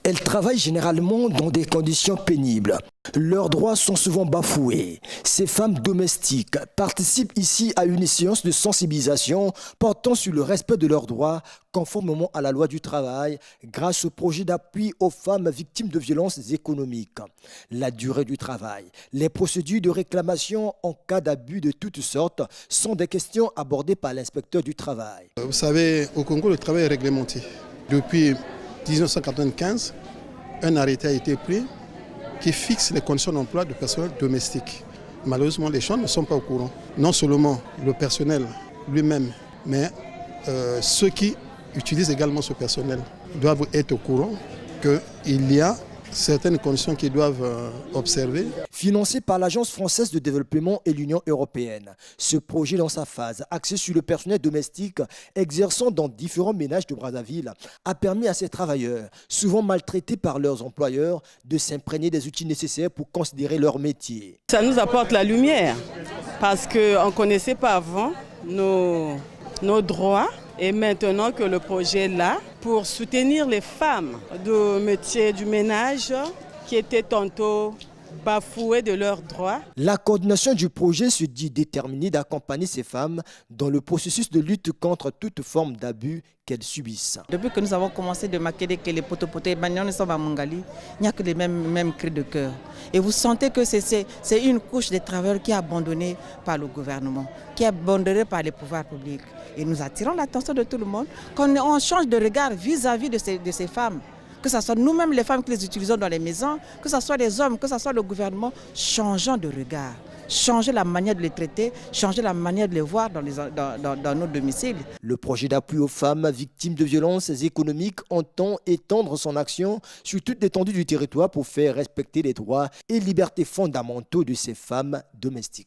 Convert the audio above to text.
Elles travaillent généralement dans des conditions pénibles. Leurs droits sont souvent bafoués. Ces femmes domestiques participent ici à une séance de sensibilisation portant sur le respect de leurs droits conformément à la loi du travail grâce au projet d'appui aux femmes victimes de violences économiques. La durée du travail, les procédures de réclamation en cas d'abus de toutes sortes sont des questions abordées par l'inspecteur du travail. Vous savez, au Congo, le travail est réglementé. Depuis 1995, un arrêté a été pris qui fixe les conditions d'emploi du personnel domestique. Malheureusement, les gens ne sont pas au courant. Non seulement le personnel lui-même, mais ceux qui utilisent également ce personnel doivent être au courant qu'il y a certaines conditions qu'ils doivent observer. Financé par l'Agence française de développement et l'Union européenne, ce projet dans sa phase axée sur le personnel domestique exerçant dans différents ménages de Brazzaville a permis à ces travailleurs, souvent maltraités par leurs employeurs, de s'imprégner des outils nécessaires pour considérer leur métier. Ça nous apporte la lumière parce qu'on ne connaissait pas avant nos droits. Et maintenant que le projet est là, pour soutenir les femmes du métier du ménage qui étaient tantôt bafouées de leurs droits. La coordination du projet se dit déterminée d'accompagner ces femmes dans le processus de lutte contre toute forme d'abus qu'elles subissent. Depuis que nous avons commencé de maquiller que les potopotés, maintenant nous sommes à Mangali, il n'y a que les mêmes cris de cœur. Et vous sentez que c'est une couche des travailleurs qui est abandonnée par le gouvernement, qui est abandonnée par les pouvoirs publics. Et nous attirons l'attention de tout le monde, qu'on change de regard vis-à-vis de ces femmes. Que ce soit nous-mêmes les femmes qui les utilisons dans les maisons, que ce soit les hommes, que ce soit le gouvernement, changeons de regard. Changer la manière de les traiter, changer la manière de les voir dans nos domiciles. Le projet d'appui aux femmes victimes de violences économiques entend étendre son action sur toute l'étendue du territoire pour faire respecter les droits et libertés fondamentaux de ces femmes domestiques.